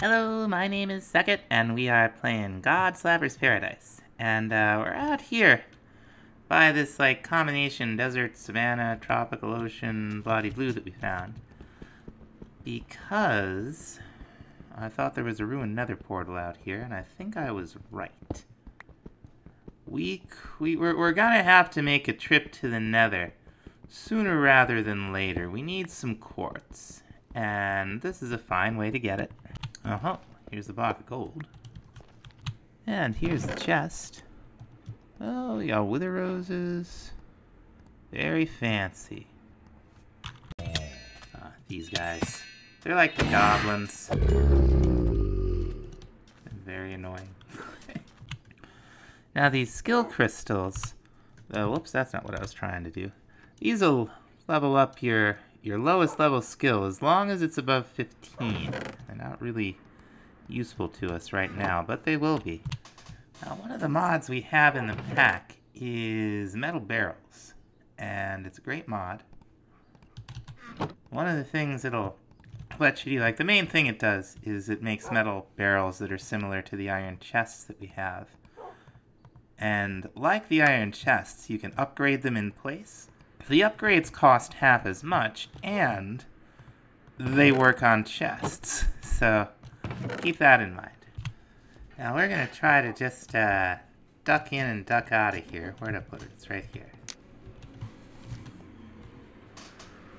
Hello, my name is Second, and we are playing Godslapper's Paradise. And we're out here by this like combination desert, savanna, tropical ocean, bloody blue that we found. Because I thought there was a ruined nether portal out here, and I think I was right. We're gonna have to make a trip to the nether sooner rather than later. We need some quartz, and this is a fine way to get it. Here's the block of gold. And here's the chest. Oh, we got wither roses. Very fancy. These guys. They're like the goblins. Very annoying. Now these skill crystals. Whoops, that's not what I was trying to do. These will level up your lowest level skill as long as it's above 15. They're not really useful to us right now, but they will be. Now, one of the mods we have in the pack is metal barrels, and it's a great mod. One of the things it'll let you do, like the main thing it does, is it makes metal barrels that are similar to the iron chests that we have. And like the iron chests, you can upgrade them in place. The upgrades cost half as much, and they work on chests, so keep that in mind. Now we're going to try to just duck in and duck out of here. Where'd I put it? It's right here.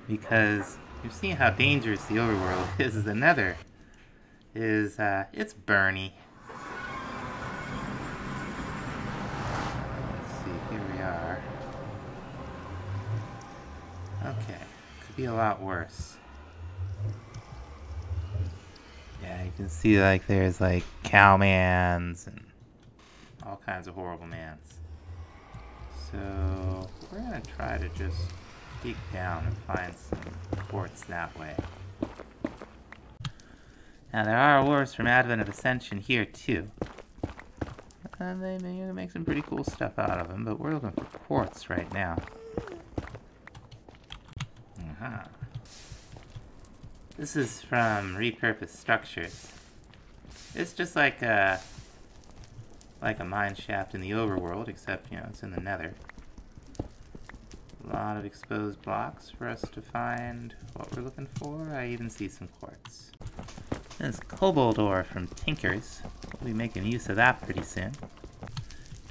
Because you've seen how dangerous the overworld is. The nether is, it's burny. Let's see, here we are. Okay, could be a lot worse. Yeah, you can see like there's like cowmans and all kinds of horrible mans. So we're gonna try to just dig down and find some quartz that way. Now there are ores from Advent of Ascension here too. And they make some pretty cool stuff out of them, but we're looking for quartz right now. This is from Repurposed Structures. It's just like a mine shaft in the overworld, except, you know, it's in the nether. A lot of exposed blocks for us to find what we're looking for. I even see some quartz. There's cobalt ore from Tinkers. We'll be making use of that pretty soon.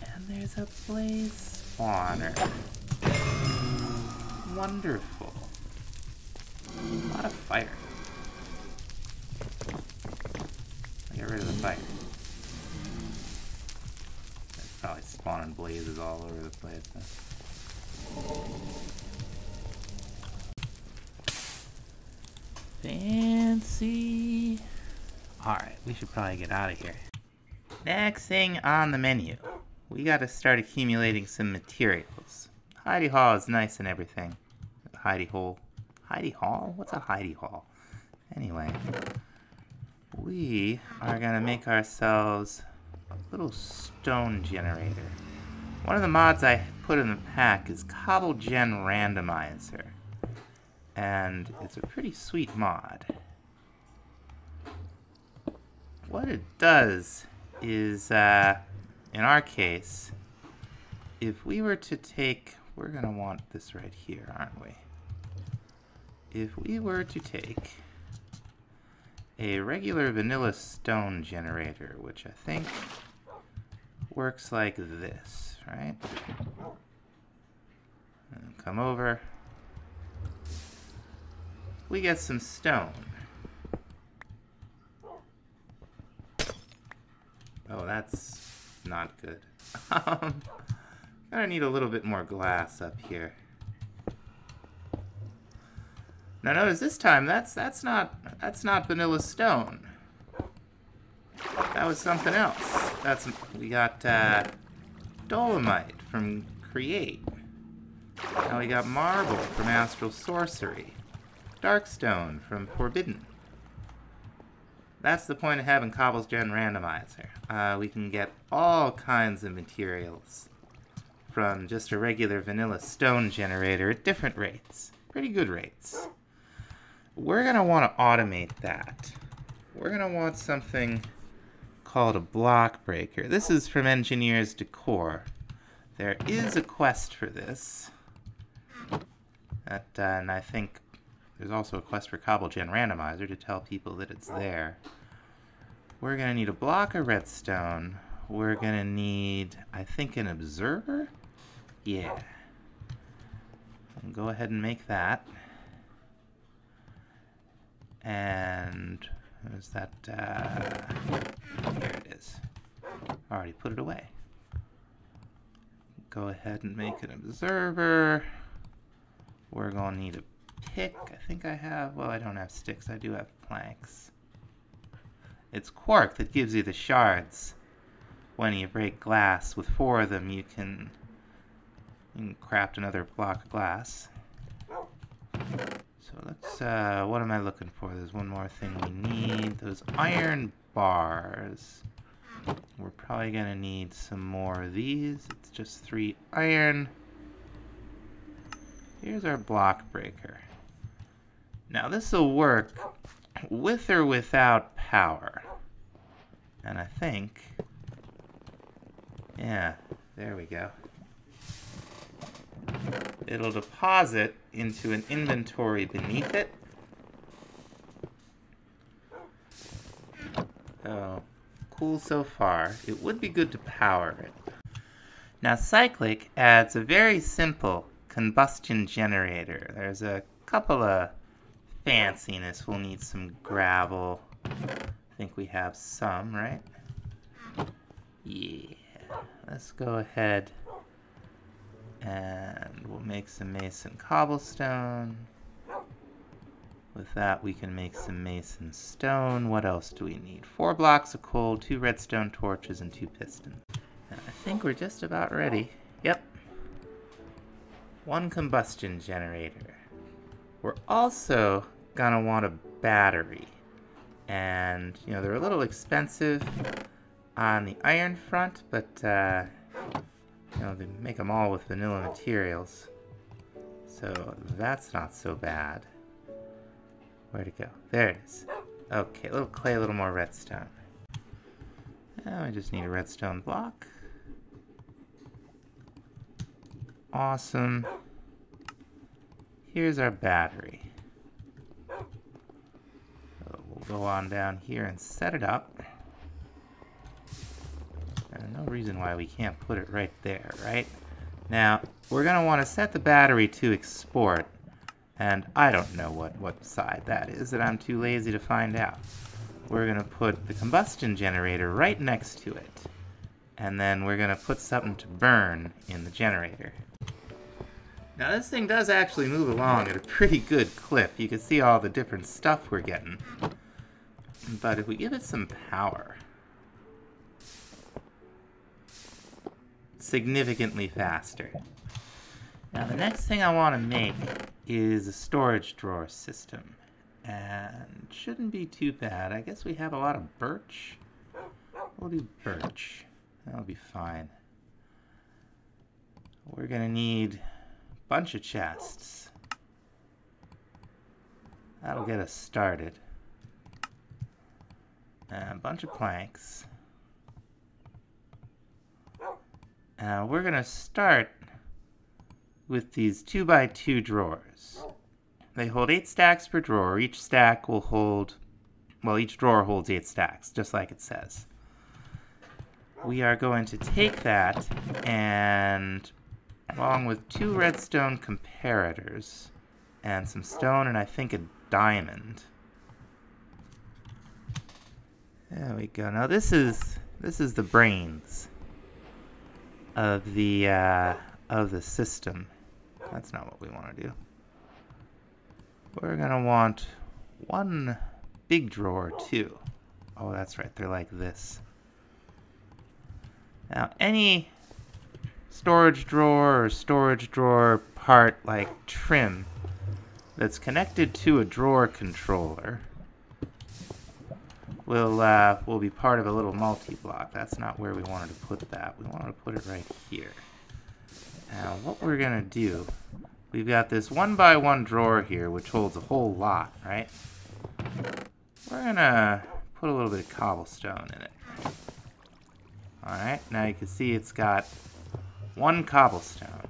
And there's a blaze spawner. Wonderful. A lot of fire. Get rid of the fire. It's probably spawning blazes all over the place. Huh? Fancy. Alright, we should probably get out of here. Next thing on the menu. We gotta start accumulating some materials. Hidey Hall is nice and everything. Hidey Hole. Hidey Hall? What's a Hidey Hall? Anyway. We are going to make ourselves a little stone generator. One of the mods I put in the pack is Cobblegen Randomizer. And it's a pretty sweet mod. What it does is, in our case, if we were to take... We're going to want this right here, aren't we? If we were to take a regular vanilla stone generator, which I think works like this, right? And come over. We get some stone. Oh, that's not good. Gonna need a little bit more glass up here. Now notice this time that's not vanilla stone. That was something else. We got dolomite from Create. Now we got marble from Astral Sorcery. Darkstone from Forbidden. That's the point of having Cobblegen Randomizer. We can get all kinds of materials from just a regular vanilla stone generator at different rates. Pretty good rates. We're going to want to automate that. we're going to want something called a block breaker. This is from Engineer's Decor. There is a quest for this. And I think there's also a quest for Cobblegen Randomizer to tell people that it's there. We're going to need a block of redstone. We're going to need, I think, an observer? Yeah. I'll go ahead and make that. And where's that? Here it is. Already put it away. Go ahead and make an observer. We're going to need a pick. I think I have, well, I don't have sticks. I do have planks. It's quark that gives you the shards. When you break glass, with 4 of them, you can craft another block of glass. So let's, what am I looking for? There's one more thing we need. Those iron bars. We're probably going to need some more of these. It's just 3 iron. Here's our block breaker. Now this will work with or without power. And I think, yeah, there we go. It'll deposit into an inventory beneath it. Oh, cool so far. It would be good to power it. Now Cyclic adds a very simple combustion generator. There's a couple of fanciness. We'll need some gravel. I think we have some, right? Yeah. Let's go ahead and we'll make some mason cobblestone. With that, we can make some mason stone. What else do we need? 4 blocks of coal, 2 redstone torches, and 2 pistons. And I think we're just about ready. Yep. 1 combustion generator. We're also gonna want a battery. And, you know, they're a little expensive on the iron front, but, you know, they make them all with vanilla materials. So that's not so bad. Where'd it go? There it is. Okay, a little clay, a little more redstone. Now I just need a redstone block. Awesome. Here's our battery. So we'll go on down here and set it up. And no reason why we can't put it right there, right? Now, we're going to want to set the battery to export. And I don't know what side that is, and I'm too lazy to find out. We're going to put the combustion generator right next to it. And then we're going to put something to burn in the generator. Now this thing does actually move along at a pretty good clip. You can see all the different stuff we're getting. But if we give it some power, significantly faster. Now the next thing I want to make is a storage drawer system. And shouldn't be too bad. I guess we have a lot of birch. We'll do birch. That'll be fine. We're gonna need a bunch of chests. That'll get us started. And a bunch of planks. We're gonna start with these 2x2 drawers. They hold 8 stacks per drawer. Each stack will hold, well, each drawer holds 8 stacks, just like it says. We are going to take that and, along with 2 redstone comparators and some stone and I think a diamond. There we go. Now this is the brains of the system. That's not what we want to do. We're gonna want 1 big drawer too. Oh, that's right, they're like this. Now, any storage drawer or storage drawer part like trim that's connected to a drawer controller will be part of a little multi-block. That's not where we wanted to put that. We wanted to put it right here. Now, what we're gonna do, we've got this 1x1 drawer here, which holds a whole lot, right? We're gonna put put a little bit of cobblestone in it. Alright, now you can see it's got 1 cobblestone.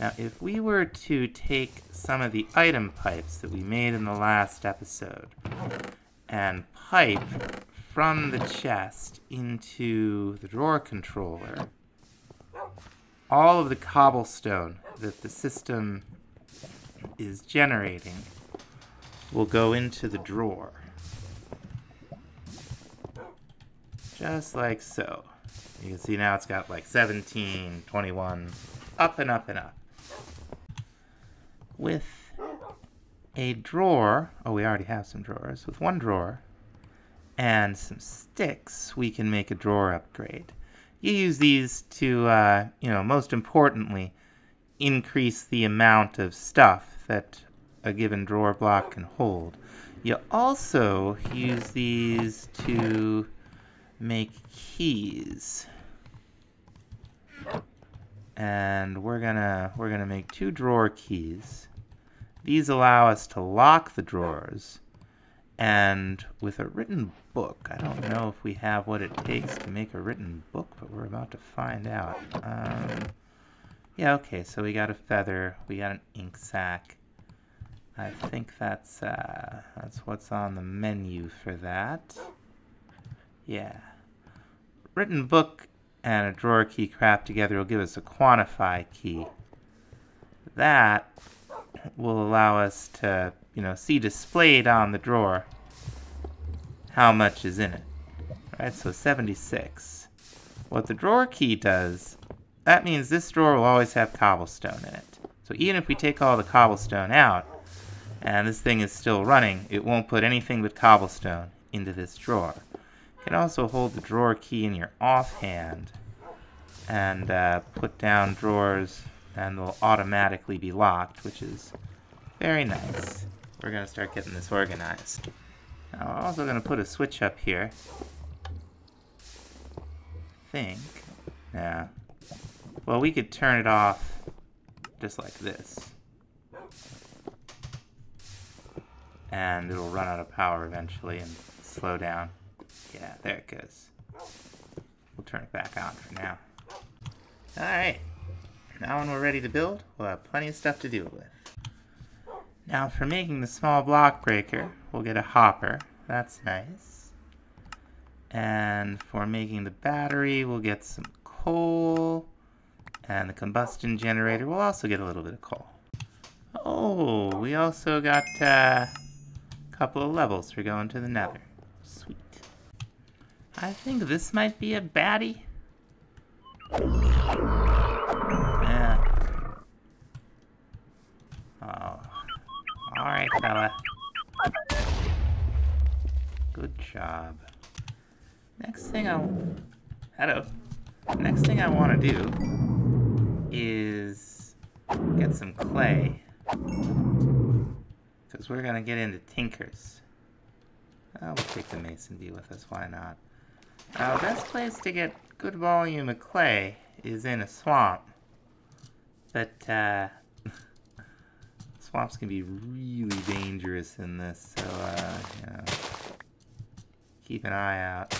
Now, if we were to take some of the item pipes that we made in the last episode and pipe from the chest into the drawer controller, all of the cobblestone that the system is generating will go into the drawer. Just like so. You can see now it's got like 17, 21, up and up and up. With a drawer, oh, we already have some drawers. With 1 drawer and some sticks, we can make a drawer upgrade. You use these to, most importantly, increase the amount of stuff that a given drawer block can hold. You also use these to make keys. And we're gonna make 2 drawer keys. These allow us to lock the drawers. And with a written book, I don't know if we have what it takes to make a written book, but we're about to find out. Yeah, okay, so we got a feather, we got an ink sac. I think that's what's on the menu for that. Yeah. Written book and a drawer key craft together will give us a quantify key. That will allow us to, see displayed on the drawer how much is in it. Alright, so 76. What the drawer key does, that means this drawer will always have cobblestone in it. So even if we take all the cobblestone out, and this thing is still running, it won't put anything but cobblestone into this drawer. You can also hold the drawer key in your offhand and put down drawers, and they'll automatically be locked, which is very nice. We're going to start getting this organized. Now, I'm also going to put a switch up here. I think. Yeah. Well, we could turn it off just like this. And it'll run out of power eventually and slow down. Yeah, there it goes. We'll turn it back on for now. Alright. Now when we're ready to build, we'll have plenty of stuff to deal with. Now for making the small block breaker, we'll get a hopper. That's nice. And for making the battery, we'll get some coal. And the combustion generator, we'll also get a little bit of coal. Oh, we also got a couple of levels for going to the nether. Sweet. I think this might be a baddie. Yeah. Oh. Alright, fella. Good job. Next thing I want to do is get some clay. Because we're going to get into tinkers. We'll take the mason bee with us, why not? The best place to get good volume of clay is in a swamp. But, swamps can be really dangerous in this, so, keep an eye out.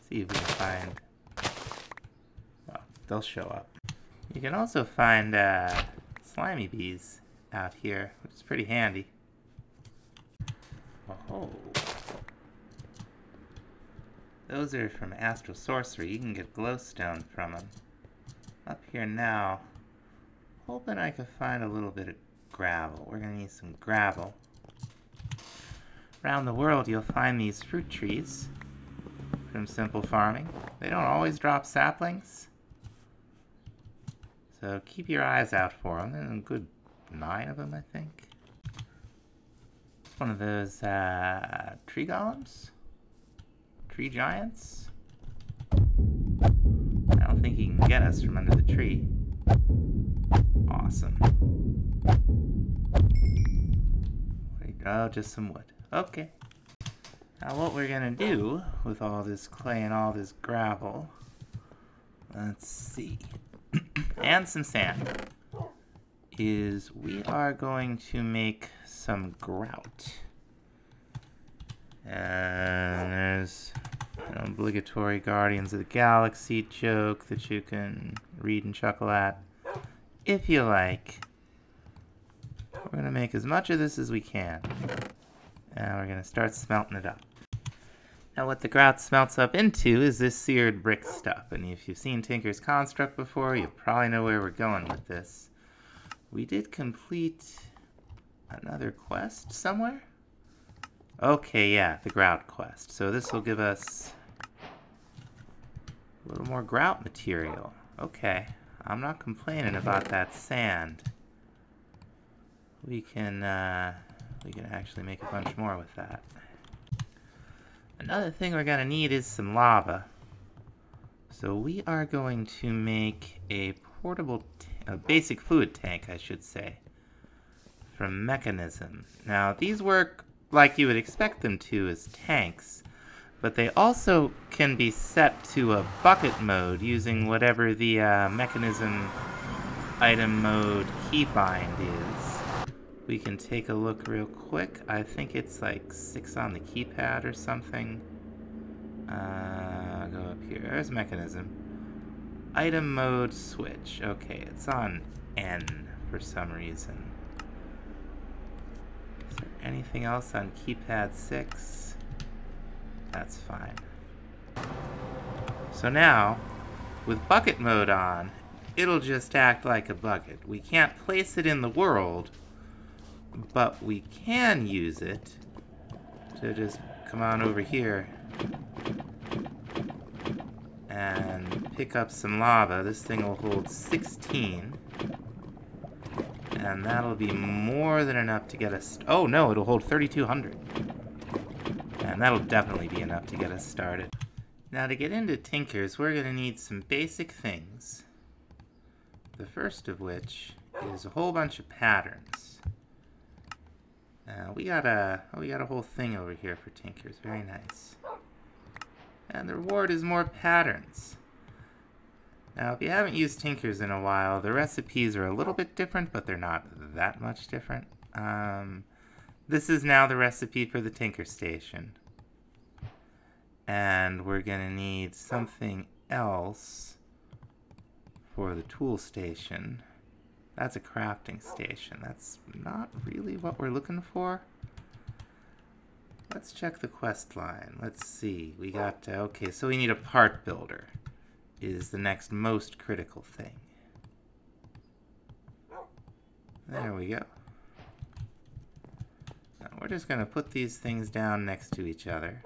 See if we can find... Well, they'll show up. You can also find, slimy bees out here, which is pretty handy. Oh. Those are from Astral Sorcery. You can get glowstone from them. Up here now, hoping I can find a little bit of gravel. We're going to need some gravel. Around the world you'll find these fruit trees from Simple Farming. They don't always drop saplings, so keep your eyes out for them. There's a good 9 of them, I think. It's one of those tree golems? Tree giants? I don't think he can get us from under the tree. Awesome. Oh, just some wood. Okay. Now what we're gonna do with all this clay and all this gravel, let's see, and some sand, is we are going to make some grout. obligatory Guardians of the Galaxy joke that you can read and chuckle at if you like. We're going to make as much of this as we can. And we're going to start smelting it up. Now what the grout smelts up into is this seared brick stuff. And if you've seen Tinker's Construct before, you probably know where we're going with this. We did complete another quest somewhere? Okay, yeah, the grout quest. So this will give us a little more grout material. Okay, I'm not complaining about that sand. We can actually make a bunch more with that. Another thing we're gonna need is some lava. So we are going to make a portable, a basic fluid tank, I should say, from Mechanism. Now these work like you would expect them to as tanks, but they also can be set to a bucket mode using whatever the Mechanism item mode keybind is. We can take a look real quick. I think it's like 6 on the keypad or something. Go up here. There's Mechanism. Item mode switch. Okay, it's on N for some reason. Is there anything else on keypad 6? That's fine. So now, with bucket mode on, it'll just act like a bucket. We can't place it in the world, but we can use it to just come on over here and pick up some lava. This thing will hold 16. And that'll be more than enough to get us... Oh no, it'll hold 3,200. And that'll definitely be enough to get us started. Now to get into Tinker's, we're going to need some basic things. The first of which is a whole bunch of patterns. We got a whole thing over here for Tinker's. Very nice. And the reward is more patterns. Now, if you haven't used Tinker's in a while, the recipes are a little bit different, but they're not that much different. This is now the recipe for the Tinker Station. And we're going to need something else for the tool station. That's a crafting station. That's not really what we're looking for. Let's check the quest line. Let's see. We got, okay, so we need a part builder is the next most critical thing. There we go. Now we're just going to put these things down next to each other.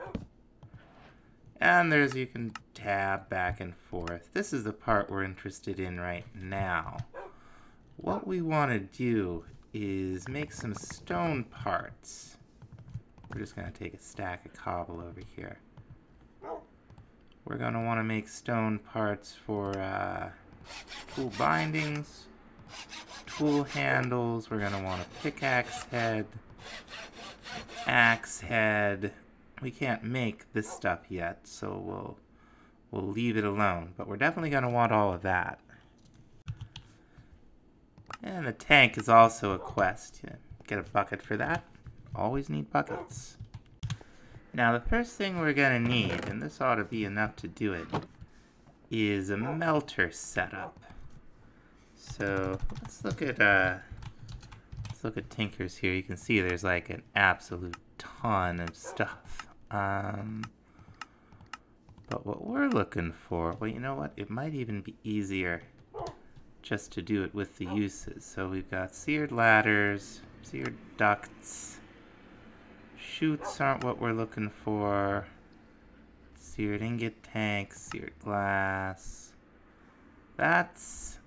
And there's, you can tab back and forth. This is the part we're interested in right now. What we want to do is make some stone parts. We're just going to take a stack of cobble over here. We're going to want to make stone parts for tool bindings, tool handles. We're going to want a pickaxe head, axe head. We can't make this stuff yet, so we'll leave it alone. But we're definitely going to want all of that. And the tank is also a quest. You get a bucket for that. Always need buckets. Now the first thing we're going to need, and this ought to be enough to do it, is a melter setup. So let's look at Tinker's here. You can see there's like an absolute ton of stuff. But what we're looking for, well, you know what? It might even be easier just to do it with the uses. So we've got seared ladders, seared ducts. Chutes aren't what we're looking for. Seared ingot tanks, seared glass. That's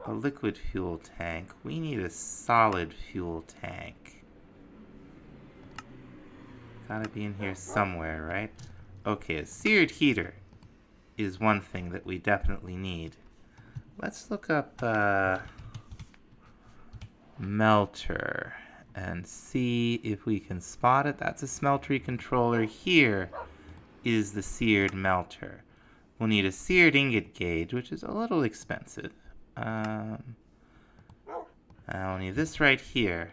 a liquid fuel tank. We need a solid fuel tank. Gotta be in here somewhere, right? Okay, a seared heater is one thing that we definitely need. Let's look up melter and see if we can spot it. That's a Smeltery controller. Here is the seared melter. We'll need a seared ingot gauge, which is a little expensive. I'll need this right here.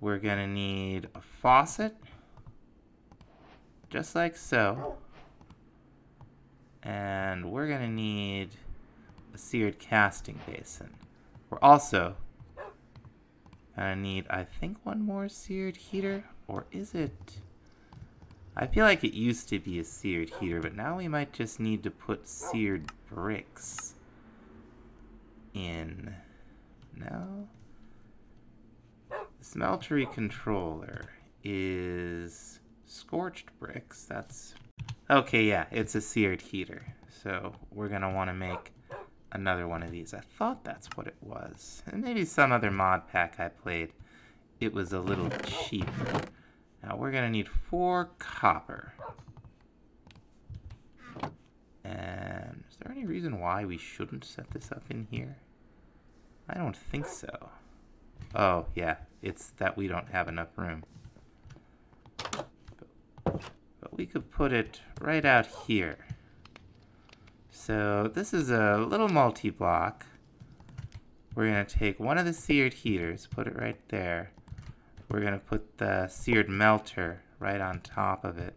We're gonna need a faucet, just like so. And we're gonna need a seared casting basin. We're also gonna need, I think, one more seared heater, or is it? I feel like it used to be a seared heater, but now we might just need to put seared bricks in. No? The Smeltery controller is scorched bricks. That's... Okay, yeah, it's a seared heater. So we're gonna want to make another one of these. I thought that's what it was. And maybe some other mod pack I played, it was a little cheaper. Now we're gonna need 4 copper. And is there any reason why we shouldn't set this up in here? I don't think so. Oh, yeah, it's that we don't have enough room. But we could put it right out here. So this is a little multi-block. We're gonna take one of the seared heaters, put it right there. We're gonna put the seared melter right on top of it.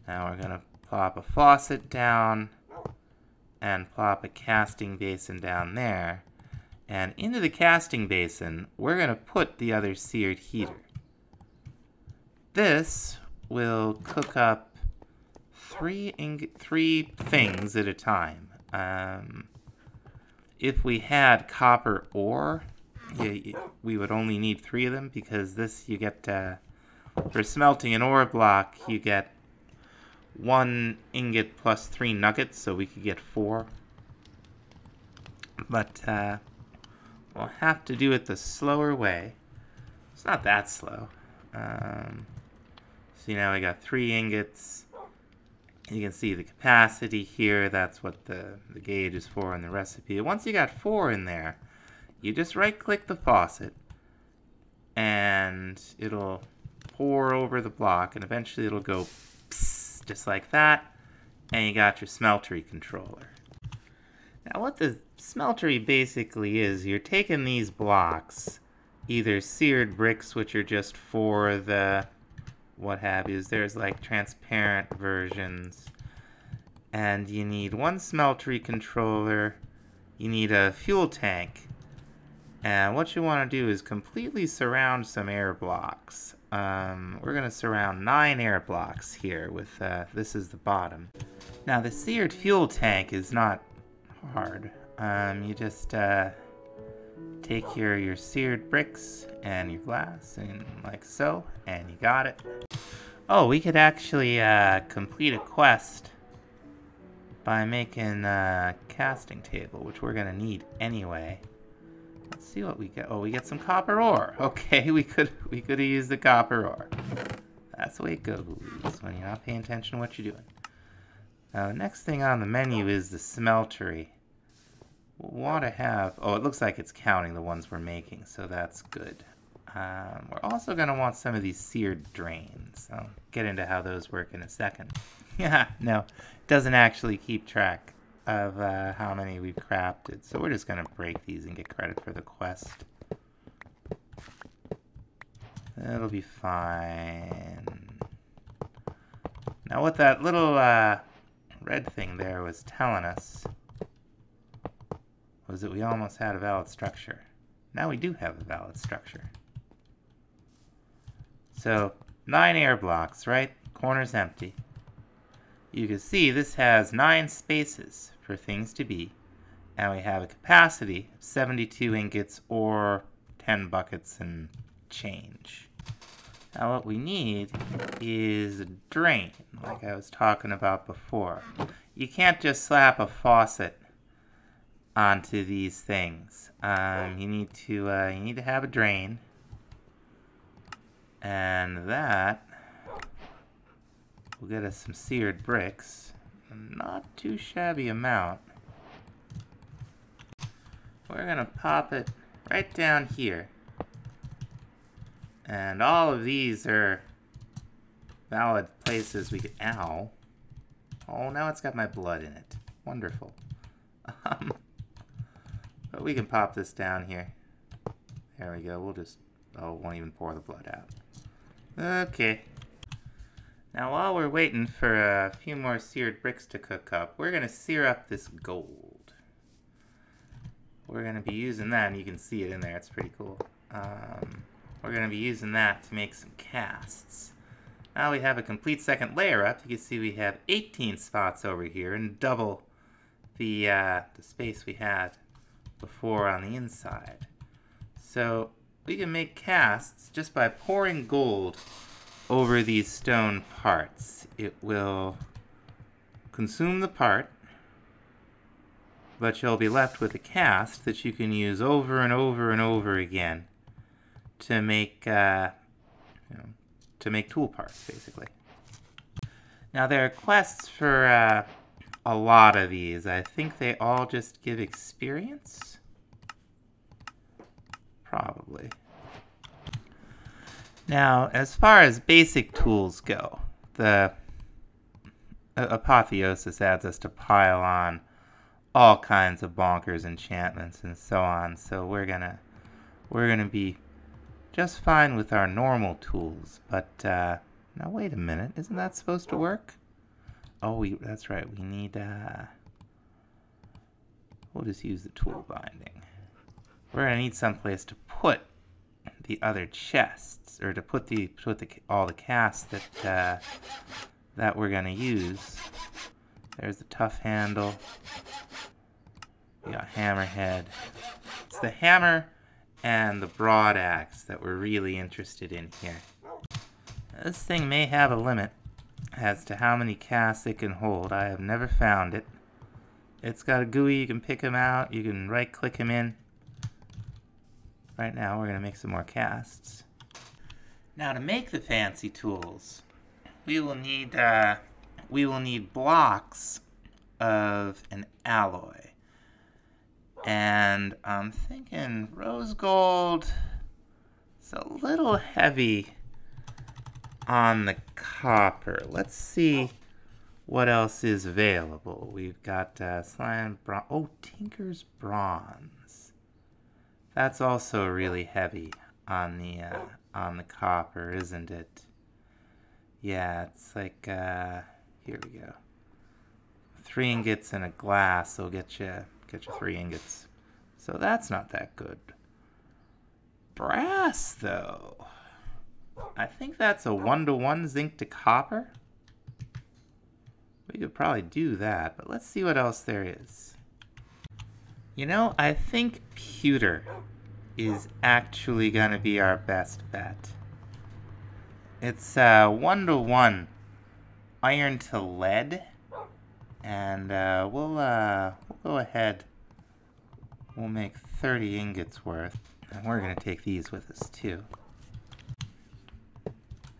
Now we're gonna plop a faucet down and plop a casting basin down there. And into the casting basin, we're gonna put the other seared heater. This will cook up 3 things at a time. If we had copper ore, we would only need 3 of them, because this you get, for smelting an ore block, you get 1 ingot plus 3 nuggets, so we could get 4. But we'll have to do it the slower way. It's not that slow. See, now we got 3 ingots. You can see the capacity here. That's what the gauge is for in the recipe. Once you got 4 in there, you just right-click the faucet, and it'll pour over the block, and eventually it'll go psst, just like that, and you got your Smeltery controller. Now what the Smeltery basically is, you're taking these blocks, either seared bricks, which are just for the what have yous, there's like transparent versions, and you need 1 Smeltery controller, you need a fuel tank, and what you want to do is completely surround some air blocks. We're going to surround 9 air blocks here with, this is the bottom. Now the seared fuel tank is not hard. You just take your seared bricks and your glass, and like so, and you got it. Oh, we could actually complete a quest by making a casting table, which we're going to need anyway. Let's see what we get. Oh, we get some copper ore. Okay, we could have used the copper ore. That's the way it goes when you're not paying attention to what you're doing. Now, the next thing on the menu is the Smeltery. We'll want to have... Oh, it looks like it's counting the ones we're making, so that's good. We're also going to want some of these seared drains. I'll get into how those work in a second. Yeah, no, it doesn't actually keep track of how many we've crafted, so we're just going to break these and get credit for the quest. That'll be fine. Now what that little red thing there was telling us was that we almost had a valid structure. Now we do have a valid structure. So 9 air blocks, right? Corner's empty. You can see this has 9 spaces for things to be, and we have a capacity of 72 ingots or 10 buckets and change. Now what we need is a drain, like I was talking about before. You can't just slap a faucet onto these things. You need to have a drain, and that will get us some seared bricks. Not too shabby amount. We're gonna pop it right down here. And all of these are valid places we could... Ow. Oh, now it's got my blood in it. Wonderful. But we can pop this down here. There we go. We'll just... Oh, won't even pour the blood out. Okay. Now while we're waiting for a few more seared bricks to cook up, we're going to sear up this gold. We're going to be using that, and you can see it in there, it's pretty cool. We're going to be using that to make some casts. Now we have a complete second layer up. You can see we have 18 spots over here and double the space we had before on the inside. So we can make casts just by pouring gold over these stone parts. It will consume the part, but you'll be left with a cast that you can use over and over and over again to make to make tool parts, basically. Now there are quests for a lot of these. I think they all just give experience. Probably. Now, as far as basic tools go, the Apotheosis adds us to pile on all kinds of bonkers enchantments and so on. So we're gonna be just fine with our normal tools. But now wait a minute, isn't that supposed to work? Oh, that's right. We need. We'll just use the tool binding. We're gonna need someplace to put the other chests, or to put all the casts that we're gonna use. There's the tough handle. We got hammerhead. It's the hammer and the broad axe that we're really interested in here. This thing may have a limit as to how many casts it can hold. I have never found it. It's got a GUI, you can pick him out, you can right click him in. Right now we're going to make some more casts. Now to make the fancy tools, we will need blocks of an alloy. And I'm thinking rose gold is a little heavy on the copper. Let's see what else is available. We've got slime bronze. Oh, Tinker's bronze. That's also really heavy on the copper, isn't it? Yeah, it's like here we go. 3 ingots and a glass will get you 3 ingots. So that's not that good. Brass, though. I think that's a 1-to-1 zinc to copper. We could probably do that, but let's see what else there is. You know, I think pewter is actually gonna be our best bet. It's 1-to-1 iron to lead, and we'll go ahead. We'll make 30 ingots worth, and we're gonna take these with us too.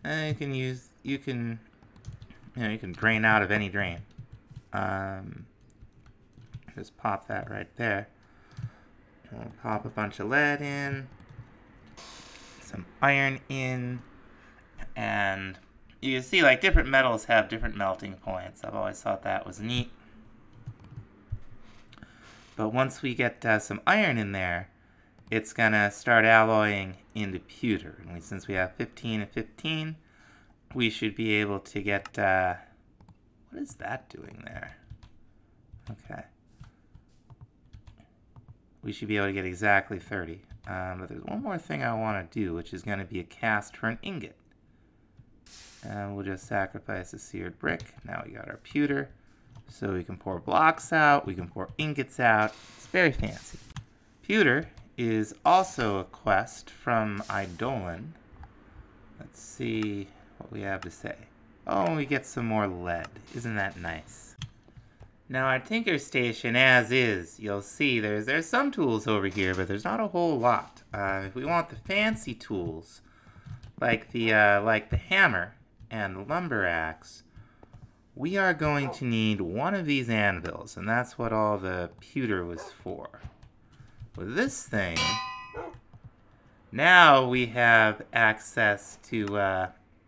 And you can drain out of any drain. Just pop that right there. We'll pop a bunch of lead in, some iron in, and you can see like different metals have different melting points. I've always thought that was neat. But once we get some iron in there, it's gonna start alloying into pewter. And since we have 15 and 15, we should be able to get, what is that doing there? Okay. We should be able to get exactly 30. But there's one more thing I want to do, which is going to be a cast for an ingot. And we'll just sacrifice a seared brick. Now we got our pewter. So we can pour blocks out, we can pour ingots out. It's very fancy. Pewter is also a quest from Eidolon. Let's see what we have to say. Oh, we get some more lead. Isn't that nice? Now our Tinker Station, as is, you'll see there's some tools over here, but there's not a whole lot. If we want the fancy tools, like the hammer and the lumber axe, we are going to need one of these anvils, and that's what all the pewter was for. With this thing, now we have access to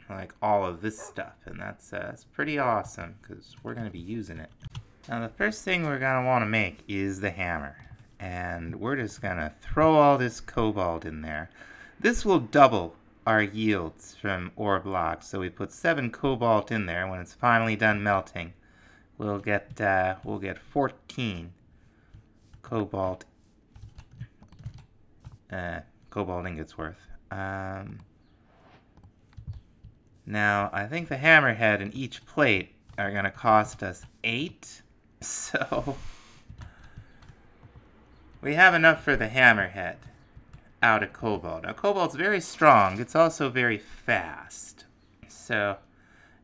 like all of this stuff, and that's pretty awesome because we're going to be using it. Now the first thing we're going to want to make is the hammer, and we're just going to throw all this cobalt in there. This will double our yields from ore blocks. So we put 7 cobalt in there. When it's finally done melting, we'll get 14 cobalt ingots worth. Now I think the hammerhead and each plate are going to cost us 8. So we have enough for the hammerhead out of cobalt. Now cobalt's very strong. It's also very fast. So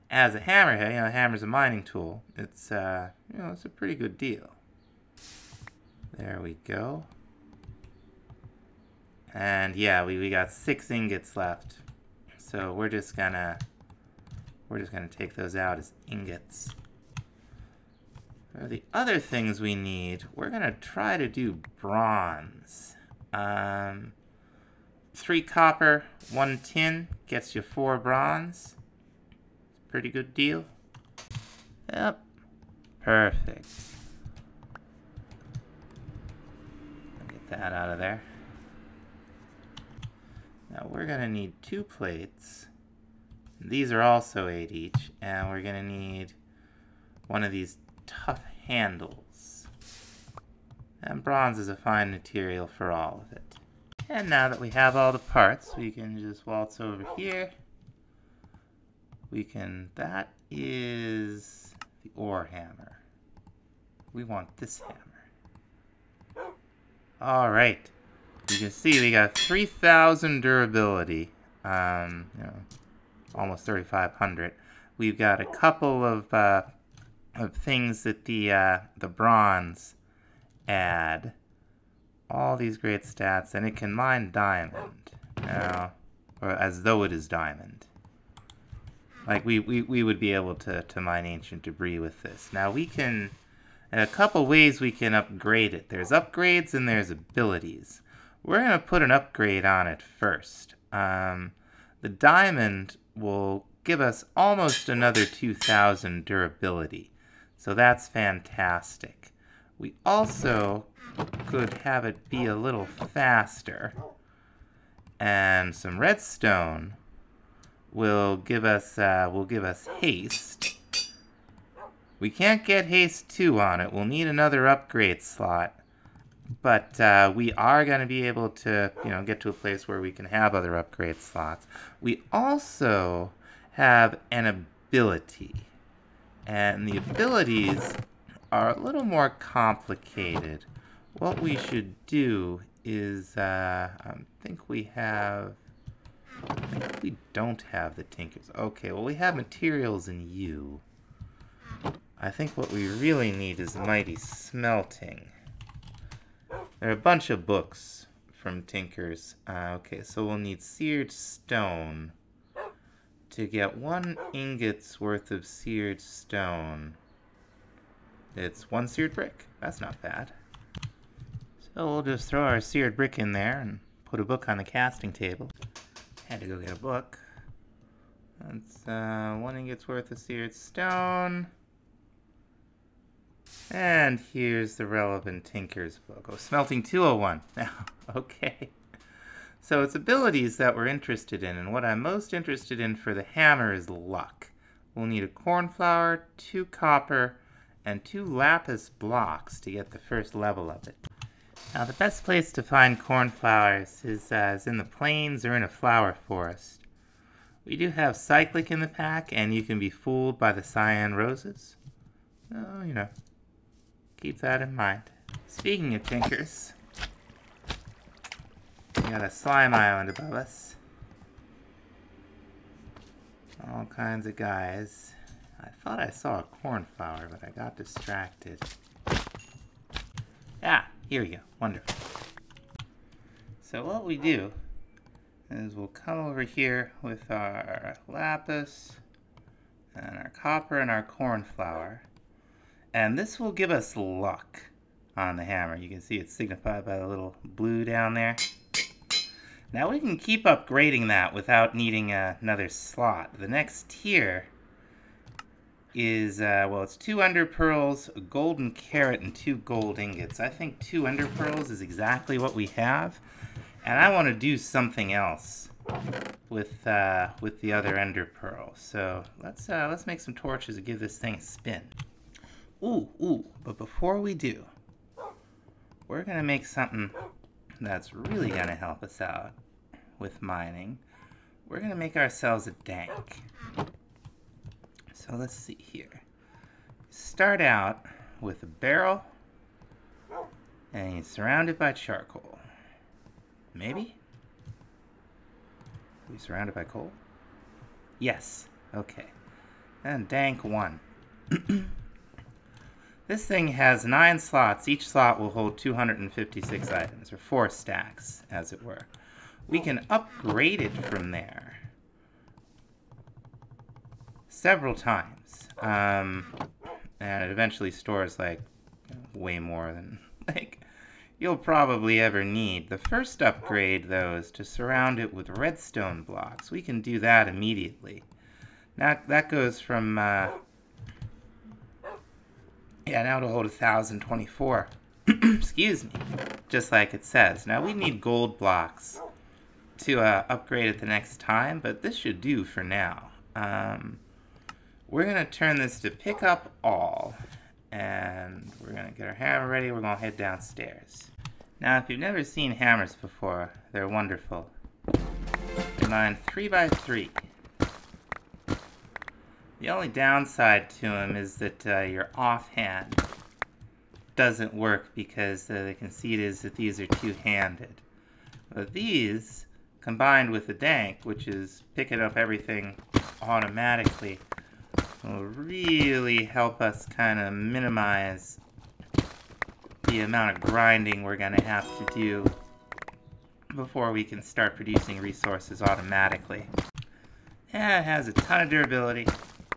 as a hammerhead, you know, a hammer's a mining tool. It's you know, it's a pretty good deal. There we go. And yeah, we got 6 ingots left. So we're just gonna take those out as ingots. For the other things we need, we're gonna try to do bronze. 3 copper, 1 tin gets you 4 bronze. Pretty good deal. Yep. Perfect. Get that out of there. Now we're gonna need 2 plates. These are also 8 each, and we're gonna need one of these tough handles. And bronze is a fine material for all of it. And now that we have all the parts, we can just waltz over here. That is the ore hammer. We want this hammer. Alright. You can see we got 3,000 durability. You know, almost 3,500. We've got a couple of things that the bronze add. All these great stats, and it can mine diamond. Now, or as though it is diamond. Like we would be able to mine ancient debris with this. Now we can, in a couple ways we can upgrade it. There's upgrades and there's abilities. We're going to put an upgrade on it first. The diamond will give us almost another 2,000 durability. So that's fantastic. We also could have it be a little faster. And some redstone will give us haste. We can't get haste 2 on it. We'll need another upgrade slot. But we are going to be able to, you know, get to a place where we can have other upgrade slots. We also have an ability. And the abilities are a little more complicated. What we should do is, I think we don't have the tinkers. Okay, well we have materials in U. I think what we really need is mighty smelting. There are a bunch of books from tinkers. Okay, so we'll need seared stone. To get 1 ingot's worth of seared stone, it's 1 seared brick. That's not bad. So we'll just throw our seared brick in there and put a book on the casting table. Had to go get a book. That's 1 ingot's worth of seared stone. And here's the relevant Tinker's book. Oh, Smelting 201. Now, okay. So it's abilities that we're interested in, and what I'm most interested in for the hammer is luck. We'll need a cornflower, 2 copper, and 2 lapis blocks to get the first level of it. Now the best place to find cornflowers is in the plains or in a flower forest. We do have cyclic in the pack, and you can be fooled by the cyan roses. So, you know, keep that in mind. Speaking of tinkers, we got a slime island above us. All kinds of guys. I thought I saw a cornflower, but I got distracted. Ah, here we go. Wonderful. So what we do is we'll come over here with our lapis and our copper and our cornflower. And this will give us luck on the hammer. You can see it's signified by the little blue down there. Now we can keep upgrading that without needing another slot. The next tier is, well, it's 2 ender pearls, a golden carrot, and 2 gold ingots. I think 2 ender pearls is exactly what we have. And I want to do something else with the other ender pearl. So let's make some torches and give this thing a spin. Ooh, but before we do, we're gonna make something that's really gonna help us out with mining. We're gonna make ourselves a dank. So let's see here. Start out with a barrel, and you surround it by charcoal. Maybe? Are we surrounded by coal? Yes. Okay. And dank 1. This thing has 9 slots. Each slot will hold 256 items, or 4 stacks, as it were. We can upgrade it from there several times. And it eventually stores, like, way more than, like, you'll probably ever need. The first upgrade, though, is to surround it with redstone blocks. We can do that immediately. Now, that goes from, now to hold 1,024. Excuse me. Just like it says. Now, we need gold blocks to upgrade it the next time, but this should do for now. We're going to turn this to pick up all, and we're going to get our hammer ready. We're going to head downstairs. Now, if you've never seen hammers before, they're wonderful. They're lined 3x3. The only downside to them is that your offhand doesn't work because the conceit is that these are two-handed. But these, combined with the dank, which is picking up everything automatically, will really help us kind of minimize the amount of grinding we're going to have to do before we can start producing resources automatically. And it has a ton of durability,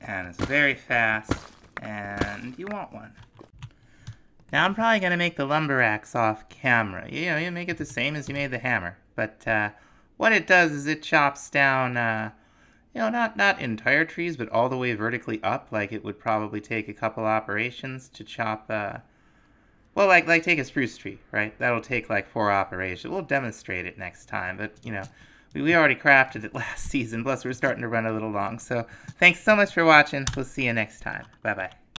and it's very fast, and you want one. Now I'm probably going to make the lumber axe off camera. You know, you make it the same as you made the hammer, but what it does is it chops down you know, not entire trees, but all the way vertically up. Like, it would probably take a couple operations to chop, well, like take a spruce tree, right? That'll take, like, 4 operations. We'll demonstrate it next time, but, you know, we already crafted it last season, plus we're starting to run a little long. So, thanks so much for watching. We'll see you next time. Bye-bye.